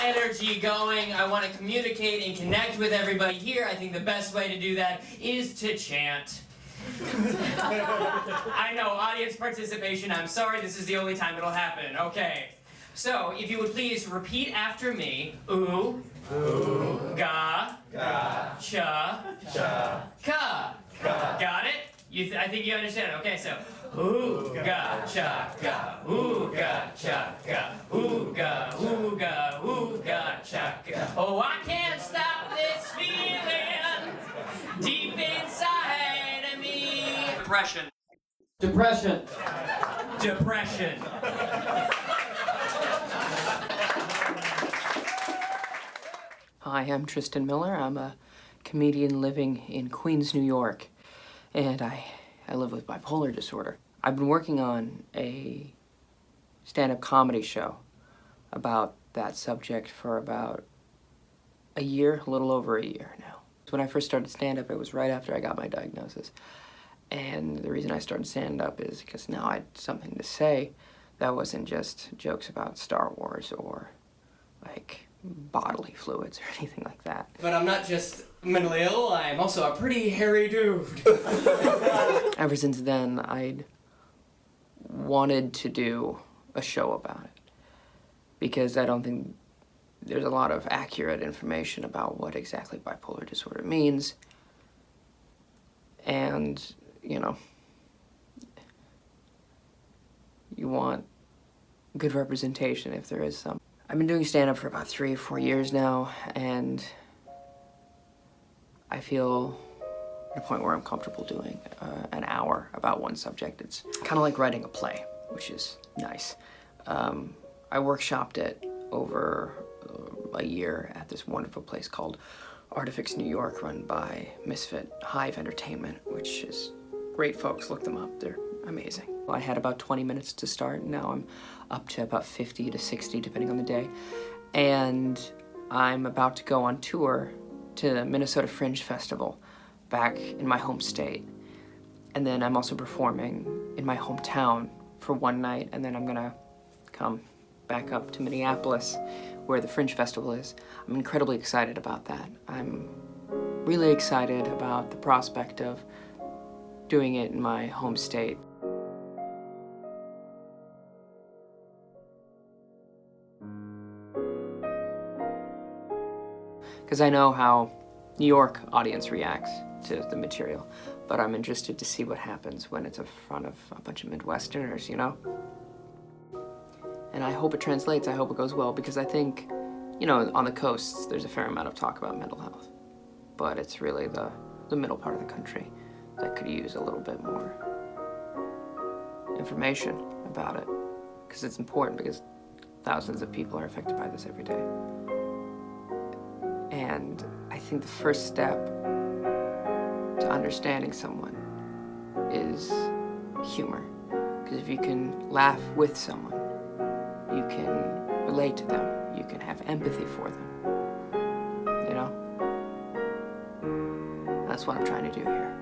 energy going. I want to communicate and connect with everybody here. I think the best way to do that is to chant. I know, audience participation. I'm sorry, this is the only time it'll happen. Okay. So, if you would please repeat after me. Ooh. Ooh. Ga. Ga. Cha. Cha. Ka. Ka. Got it? I think you understand. Okay, so. Ooh ga cha ga. Ooh ga cha ga. Ooh ga cha ga. Oh, I can't stop this feeling deep inside of me. Depression. Depression. Depression. Hi, I'm Tristan Miller. I'm a comedian living in Queens, New York, and I live with bipolar disorder. I've been working on a stand-up comedy show about that subject for about a year, a little over a year now. When I first started stand-up, it was right after I got my diagnosis. And the reason I started stand-up is because now I had something to say that wasn't just jokes about Star Wars or, like, bodily fluids or anything like that. But I'm not just mentally ill, I'm also a pretty hairy dude. Ever since then, I'd wanted to do a show about it because I don't think there's a lot of accurate information about what exactly bipolar disorder means. And, you know, you want good representation if there is some. I've been doing stand-up for about 3 or 4 years now, and I feel at a point where I'm comfortable doing an hour about one subject. It's kind of like writing a play, which is nice. I workshopped it over a year at this wonderful place called Artifix New York, run by Misfit Hive Entertainment, which is great folks. Look them up, they're amazing. I had about 20 minutes to start, and now I'm up to about 50 to 60, depending on the day. And I'm about to go on tour to the Minnesota Fringe Festival back in my home state. And then I'm also performing in my hometown for one night, and then I'm gonna come back up to Minneapolis, where the Fringe Festival is. I'm incredibly excited about that. I'm really excited about the prospect of doing it in my home state. Because I know how New York audience reacts to the material, but I'm interested to see what happens when it's in front of a bunch of Midwesterners, you know? And I hope it translates, I hope it goes well, because I think, you know, on the coasts, there's a fair amount of talk about mental health, but it's really the middle part of the country that could use a little bit more information about it, because it's important, because thousands of people are affected by this every day. And I think the first step to understanding someone is humor. Because if you can laugh with someone, you can relate to them, you can have empathy for them, you know? That's what I'm trying to do here.